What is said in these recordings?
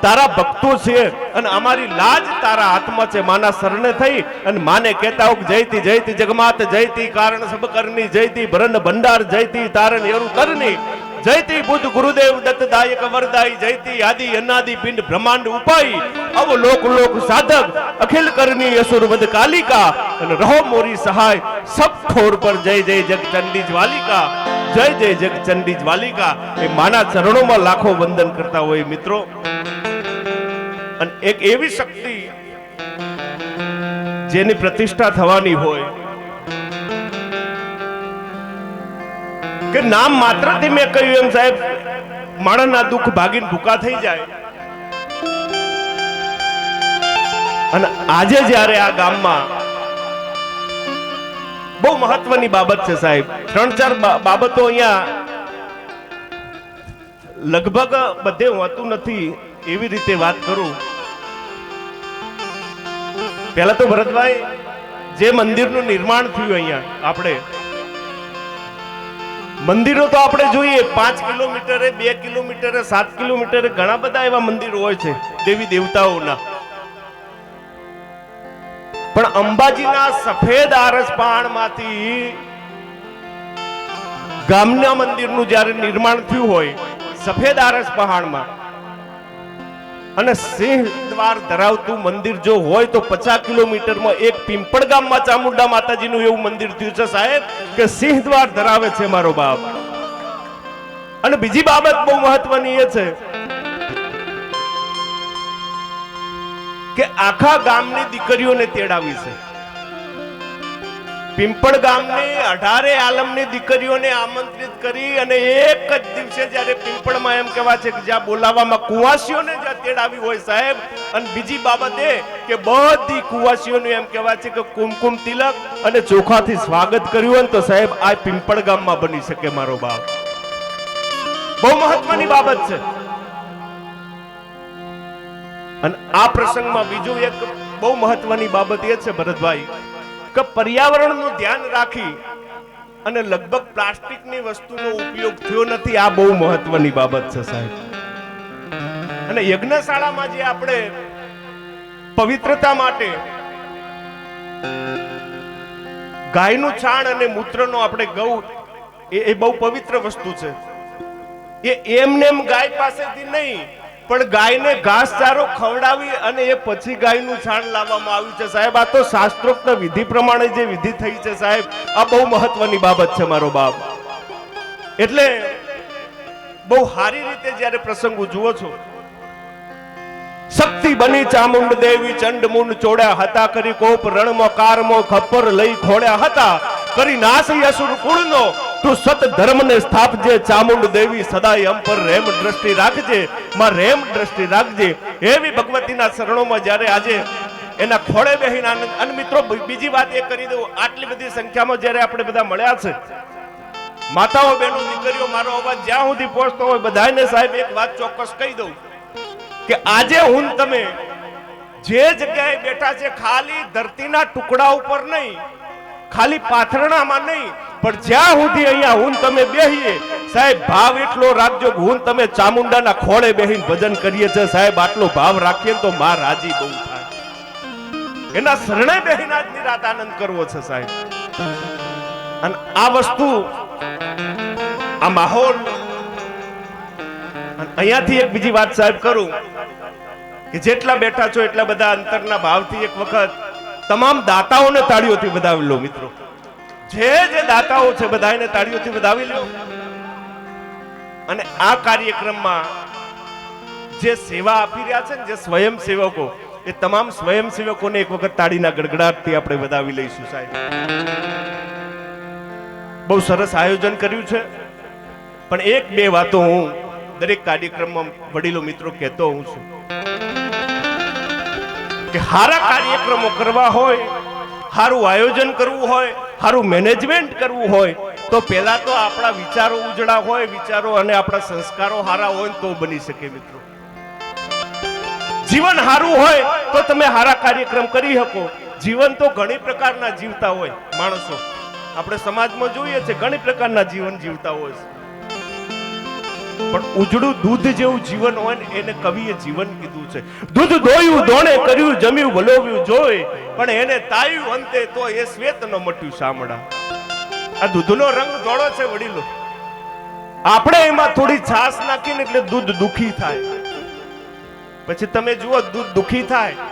તારા ભક્તો છે અને અમારી લાજ તારા હાથમાં છે. માના શરણે થઈ અને માને કહેતા હું જયતી જયતી જગમાત જયતી કારણ સબ કરની જયતી ભરન ભંડાર જયતી તારણ યરુ તરની જયતી બુદ્ધ ગુરુદેવ દત્તદાયક વરદાઈ જયતી આદિ અનાદિ પિંડ બ્રહ્માંડ ઉપાઈ અવ લોક લોક સાધક અખિલ કરની અસુર વદ કાલિકા અને રહો મોરી સહાય સબ ઠોર પર જય જય જગચંડી જ્વાલિકા જય જય જગચંડી જ્વાલિકા. એ માના ચરણોમાં લાખો વંદન કરતા હોય મિત્રો. અને એક એવી શક્તિ જેની પ્રતિષ્ઠા થવાની હોય કે નામ માત્રથી મેં કહ્યું એમ સાહેબ માણસના દુઃખ ભાગીને ભૂકા થઈ જાય. અને આજે જ્યારે આ ગામમાં બહુ મહત્વની બાબત છે સાહેબ, 3-4 બાબતો અહીંયા લગભગ બધે હોતું નથી એવી રીતે વાત કરું. પહેલા તો ભરતભાઈ જે મંદિરનું નિર્માણ થયું અહીંયા, આપણે મંદિરો તો આપણે જોઈએ 5 કિલોમીટરે 2 કિલોમીટરે 7 કિલોમીટરે ઘણા બધા એવા મંદિરો હોય છે દેવી દેવતાઓના. પણ અંબાજીના સફેદ આરસપહાણમાંથી ગામના મંદિરનું જ્યારે નિર્માણ થયું હોય સફેદ આરસપહાણમાં, અને સિંહ દ્વાર ધરાવતું મંદિર જો હોય તો 50 કિલોમીટરમાં એક પિંપળ ગામમાં ચામુંડા માતાજીનું એવું મંદિર થયું છે સાહેબ કે સિંહ દ્વાર ધરાવે છે મારો બાપ. અને બીજી બાબત બહુ મહત્વની એ છે કે આખા ગામની દીકરીઓને તેડાવી છે. પિંપળ ગામની 18 આલમની દીકરીઓને આમંત્રિત કરી અને એક જ દિવસે જ્યારે પિંપળમાં એમ કહેવા છે કે જ્યાં બોલાવવામાં કુવાસીઓને જ્યાં તેડાવી હોય સાહેબ. અને બીજી બાબત એ કે બધી કુવાસીઓનું એમ કહેવા છે કે કુમકુમ તિલક અને ચોખાથી સ્વાગત કર્યું હોય તો સાહેબ આ પિંપળ ગામમાં બની શકે મારો બાપ. બહુ મહત્વની બાબત છે. અને આ પ્રસંગમાં બીજું એક બહુ મહત્વની બાબત એ છે ભરતભાઈ કે પર્યાવરણનું ધ્યાન રાખી અને લગભગ પ્લાસ્ટિકની વસ્તુનો ઉપયોગ થયો નથી. આ બહુ મહત્વની બાબત છે સાહેબ. અને યજ્ઞશાળામાં જે આપણે પવિત્રતા માટે ગાયનું છાણ અને મૂત્રનો આપણે ગૌ એ બહુ પવિત્ર વસ્તુ છે. એ એમને એમ ગાય પાસેથી નહીં પણ ગાયને ઘાસચારો ખવડાવી અને એ પછી ગાયનું છાણ લાવવામાં આવ્યું છે સાહેબ. આ તો શાસ્ત્રોક્ત વિધિ પ્રમાણે જે વિધિ થઈ છે સાહેબ, આ બહુ મહત્વની બાબત છે મારો બાપ. એટલે બહુ સારી રીતે જ્યારે પ્રસંગ ઉજવો છો. શક્તિ બની ચામુંડ દેવી ચંડ મુંડ ચોડ્યા હતા, કરી કોપ રણમાં કારમો ખપ્પર લઈ ખોડ્યા હતા, કરી નાશ અસુર કુળનો તું સત ધર્મને સ્થાપજે ચામુંડ દેવી સદાય અમ પર રેમ દ્રષ્ટિ રાખજે, માં રેમ દ્રષ્ટિ રાખજે. એવી ભગવતીના શરણોમાં જ્યારે આજે એના ખોળે બેહીને આનંદ. અને મિત્રો બીજી વાત એ કરી દઉં, આટલી બધી સંખ્યામાં જ્યારે આપણે બધા મળ્યા છે માતાઓ બહેનો દીકરીઓ, મારો અવાજ જ્યાં સુધી પહોંચતો હોય બધાને સાહેબ એક વાત ચોક્કસ કહી દઉં કે આજે હું તમે જે જગ્યાએ બેઠા છે ખાલી ધરતીના ટુકડા ઉપર નહીં, ખાલી પાથરણામાં નહીં, પણ જ્યાં સુધી અહીંયા હું તમે બેહીએ સાહેબ ભાવ એટલો રાખજો કે હું તમે ચામુંડાના ખોળે બેહીને ભજન કરીએ છે સાહેબ. આટલો ભાવ રાખીએ તો માં રાજી બહુ થાય. એના શરણે બેહીને આજ નિરાત આનંદ કરવો છે સાહેબ. અને આ વસ્તુ, આ માહોલ. અહીંયાથી એક બીજી વાત સાહેબ કરું કે જેટલા બેઠા છો એટલા બધા અંતરના ભાવથી એક વખત તમામ દાતાઓને તાળીઓથી વધાવી લો મિત્રો. જે દાતાઓ છે બધાને તાળીઓથી વધાવી લો. અને આ કાર્યક્રમમાં જે સેવા આપી રહ્યા છે ને જે સ્વયંસેવકો, એ તમામ સ્વયંસેવકોને એક વખત તાળીના ગડગડાટથી આપણે વધાવી લઈશું સાહેબ. બહુ સરસ આયોજન કર્યું છે. પણ એક બે વાતો હું દરેક કાર્યક્રમમાં વડીલો મિત્રો કહેતો હું છું કે સારા કાર્યક્રમો કરવા હોય, સારું આયોજન કરવું હોય, સારું મેનેજમેન્ટ કરવું હોય તો પહેલા તો આપણા વિચારો ઉજળા હોય, વિચારો અને આપણા સંસ્કારો સારા હોય તો બની શકે મિત્રો. જીવન સારું હોય તો તમે સારા કાર્યક્રમ કરી શકો. જીવન તો ઘણી પ્રકારના જીવતા હોય માણસો, આપણે સમાજમાં જોઈએ છે ઘણી પ્રકારના જીવન જીવતા હોય છે. પણ ઉજળું દૂધ જેવું જીવન હોય ને એને કવિએ જીવન કીધું છે. દૂધ દોયું દોણે કર્યું જમ્યું વલોવ્યું જોઈ, પણ એને તાયું અંતે તો એ શ્વેત ન મટ્યું શામળા. આ દૂધનો રંગ ધોળો છે વડીલો. આપણે એમાં થોડી છાશ નાખીને એટલે દૂધ દુખી થાય. પછી તમે જુઓ દૂધ દુખી થાય,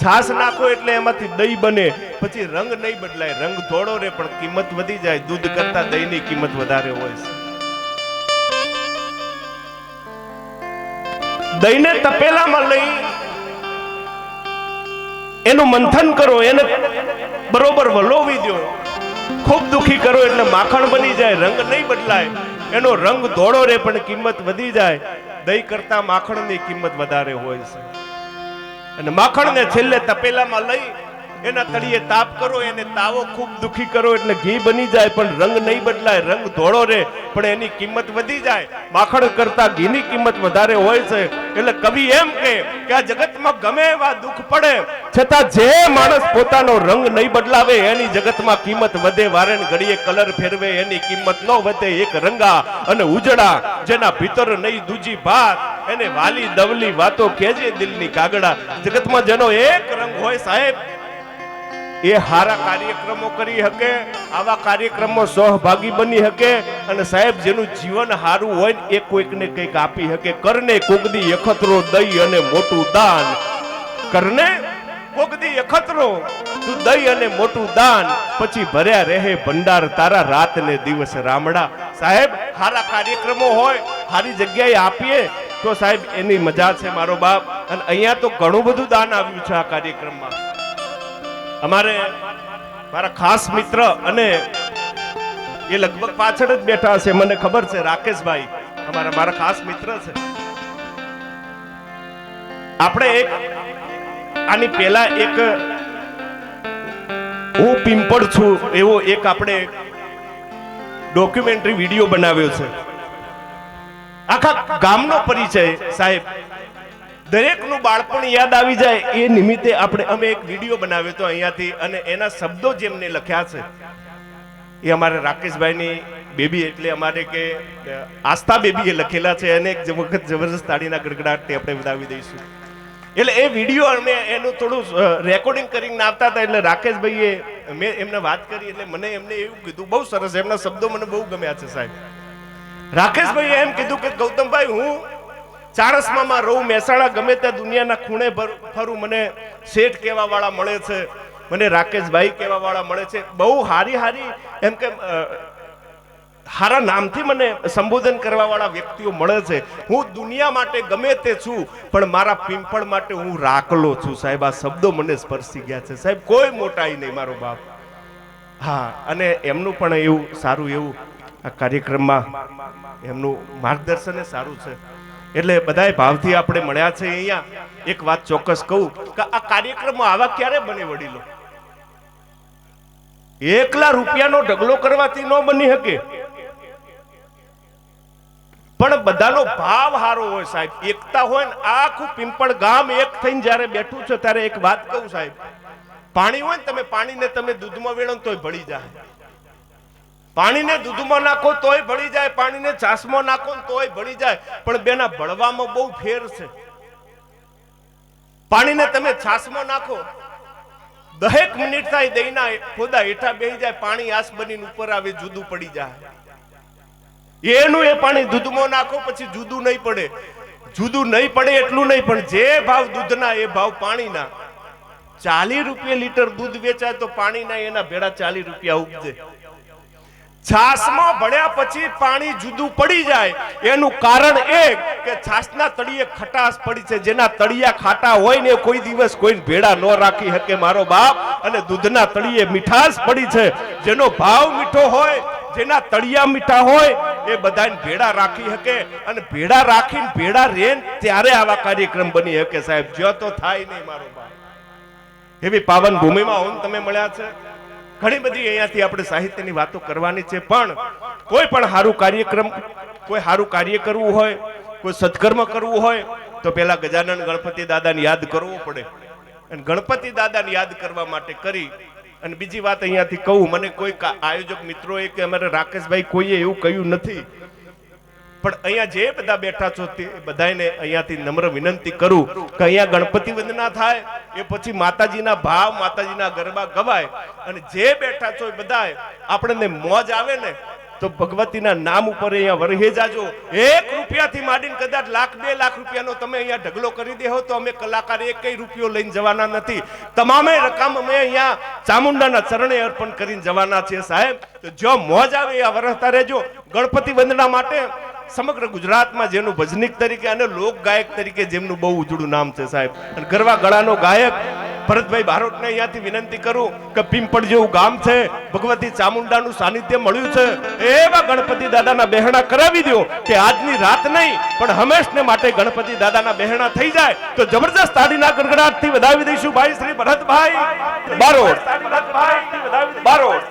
છાશ નાખો એટલે એમાંથી દહીં બને, પછી રંગ નહીં બદલાય, રંગ ધોળો રે પણ કિંમત વધી જાય. દૂધ કરતા દહીંની કિંમત વધારે હોય છે. દહીંને તપેલામાં લઈ એનું મંથન કરો, એને બરોબર વલોવી દો, ખૂબ દુખી કરો એટલે માખણ બની જાય, રંગ નહીં બદલાય, એનો રંગ ધોળો રે પણ કિંમત વધી જાય. દહીં કરતા માખણની કિંમત વધારે હોય છે. અને માખણને છેલ્લે તપેલામાં લઈ એના તળિયે તાપ કરો, એને તાવો ખૂબ દુખી કરો એટલે ઘી બની જાય, પણ રંગ નહીં બદલાય, રંગ ધોળો રે પણ એની કિંમત વધી જાય. માખણ કરતા ઘીની કિંમત વધારે હોય છે. એટલે કવિ એમ કે આ જગતમાં ગમે એવા દુઃખ પડે છતાં જે માણસ પોતાનો રંગ નહીં બદલાવે એની જગતમાં કિંમત વધે. વારેણ ઘડીએ કલર ફેરવે એની કિંમત ન વધે. એક રંગા અને ઉજળા જેના ભીતર નહીં દૂજી ભાત, એને વાલી દવલી વાતો કેજે દિલની કાગડા. જગતમાં જેનો એક રંગ હોય સાહેબ, એ હારા કાર્યક્રમો કરી શકે, આવા કાર્યક્રમો સહભાગી બની શકે, અને સાહેબ જેનું જીવન હારું હોય ને એ કોઈકને કંઈક આપી શકે. કરને કોગદી અખતરો દઈ અને મોટું દાન, કરને કોગદી અખતરો તું દઈ અને મોટું દાન, પછી ભર્યા રહે ભંડાર તારા રાત ને દિવસ રામડા. સાહેબ હારા કાર્યક્રમો હોય, હારી જગ્યાએ આપીએ તો સાહેબ એની મજા છે મારો બાપ. અને અહીંયા તો ઘણું બધું દાન આવ્યું છે આ કાર્યક્રમમાં. અમારે મારા ખાસ મિત્ર, અને એ લગભગ પાછળ જ બેઠા છે, મને ખબર છે, રાકેશભાઈ મારા ખાસ મિત્ર છે. આપણે એક આની પહેલા એક હું પિંપળ છું એવો એક આપણે ડોક્યુમેન્ટરી વિડીયો બનાવ્યો છે. આખા ગામનો પરિચય સાહેબ, દરેકનું બાળપણ યાદ આવી જાય એ નિમિત્તે અમે એક વિડીયો બનાવ્યો હતો અહીંયાથી, અને એના શબ્દો જેમને લખ્યા છે એ અમારે રાકેશભાઈની બેબી એટલે અમારે કે આસ્થા બેબીએ લખેલા છે, અને એક વખત જબરદસ્ત તાળીના ગડગડાટથી આપણે વધાવી દઈશું. એટલે એ વિડીયો અમે એનું થોડું રેકોર્ડિંગ કરીને આવતા હતા, એટલે રાકેશભાઈએ મેં એમને વાત કરી, એટલે મને એમને એવું કીધું, બહુ સરસ, એમના શબ્દો મને બહુ ગમ્યા છે સાહેબ. રાકેશભાઈએ એમ કીધું કે ગૌતમભાઈ, હું ચાણસમામાં રહું, મહેસાણા ગમે ત્યાં દુનિયાના ખૂણે ફરું, મને શેઠ કહેવા વાળા મળે છે, મને રાકેશભાઈ કહેવા વાળા મળે છે, બહુ હારી એમ કે હારા નામથી મને સંબોધન કરવા વાળા વ્યક્તિઓ મળે છે. હું દુનિયા માટે ગમે તે છું, પણ મારા પિંપળ માટે હું રાખલો છું. સાહેબ આ શબ્દો મને સ્પર્શી ગયા છે સાહેબ, કોઈ મોટાઈ નહીં મારો બાપ. હા, અને એમનું પણ એવું સારું એવું આ કાર્યક્રમમાં એમનું માર્ગદર્શન સારું છે. એટલે બધાય ભાવથી આપણે મળ્યા છે અહીંયા. એક વાત ચોક્કસ કહું કે આ કાર્યક્રમો આવા ક્યારે બને વડીલો? એકલા રૂપિયાનો ઢગલો કરવાથી ન બની શકે, પણ બધાનો ભાવ હારો હોય સાહેબ, એકતા હોય ને. આખું પિંપળ ગામ એક થઈને જ્યારે બેઠું છે ત્યારે એક વાત કહું સાહેબ, પાણી હોય ને, તમે પાણીને તમે દૂધમાં વેળો તોય ભળી જાય, પાણીને દૂધમાં નાખો તોય ભળી જાય, પાણીને છાશમાં નાખો તોય ભળી જાય, પણ બેના ભળવામાં બહુ ફેર છે. પાણીને તમે છાશમાં નાખો, 10 મિનિટ થાય, દહીંના ખોદા હેઠા બેહી જાય, પાણી આસ બનીને ઉપર આવે, જુદું પડી જાય. એનું એ પાણી દૂધમાં નાખો પછી જુદું નહીં પડે. જુદું નહીં પડે એટલું નહીં, પણ જે ભાવ દૂધના એ ભાવ પાણીના. 40 રૂપિયા લીટર દૂધ વેચાય તો પાણીના એના ભેળા 40 રૂપિયા ઉપજે. છાશમાં ભળ્યા પછી પાણી જુદું પડી જાય, એનું કારણ એક કે છાશના તળિયે ખટાશ પડી છે. જેના તળિયા ખાટા હોય ને કોઈ દિવસ કોઈને ભેળા ન રાખી શકે મારો બાપ, અને દૂધના તળિયે મીઠાશ પડી છે. જેનો ભાવ મીઠો હોય, જેના તળિયા મીઠા હોય, એ બધાને ભેળા રાખી શકે, અને ભેળા રાખીને ભેળા રેન ત્યારે આવા કાર્યક્રમ બની શકે સાહેબ. જો તો થાય નહીં મારો બાપ. એવી પાવન ભૂમિમાં હું તમે મળ્યા છે. ઘણી બધી અહીંયાથી આપણે સાહિત્યની વાતો કરવાની છે, પણ કોઈ પણ સારું કાર્યક્રમ, કોઈ સારું કાર્ય કરવું હોય, કોઈ સત્કર્મ કરવું હોય તો પેલા ગજાનન ગણપતિ દાદાને યાદ કરવો પડે. અને ગણપતિ દાદાને યાદ કરવા માટે કરી, અને બીજી વાત અહીંયાથી કહું, મને કોઈ આયોજક મિત્રોએ કે અમારે રાકેશભાઈ કોઈએ એવું કહ્યું નથી પણ અહીંયા જે બધા બેઠા છો તે બધાને અહીંયાથી નમ્ર વિનંતી કરું કે અહીંયા ગણપતિ વંદના થાય એ પછી માતાજીના ભાવ માતાજીના ગરબા ગવાય અને જે બેઠા છો એ બધાય આપણને મોજ આવે ને તો ભગવતીના નામ ઉપર અહીંયા વરહે જાજો. 1 રૂપિયાથી માંડીને કદાચ લાખ 2 લાખ રૂપિયાનો તમે અહીંયા ઢગલો કરી દેહો તો અમે કલાકાર 1 રૂપિયો લઈને જવાના નથી. તમામે રકમ અમે અહીંયા ચામુંડાના ચરણે અર્પણ કરીને જવાના છે સાહેબ. તો જો મોજ આવે એ વરસતા રહેજો. ગણપતિ વંદના માટે સમગ્ર ગુજરાતમાં જેનું ભજનિક તરીકે અને લોક ગાયક તરીકે જેમનું બહુ ઉજળું નામ છે સાહેબ, અને ગરવા ગળાનો ગાયક ભરતભાઈ બારોટને અહીંયાથી વિનંતી કરું કે પિંપળ જેવું ગામ છે, ભગવતી ચામુંડાનું સાનિધ્ય મળ્યું છે, એવા ગણપતિ દાદાના બહેણા કરાવી દો કે આજની રાત નહીં પણ હંમેશને માટે ગણપતિ દાદાના બહેણા થઈ જાય. તો જબરજસ્ત તાળીના ગડગડાટથી વધાવી દઈશું ભાઈ શ્રી ભરતભાઈ બારોટ. બારોટ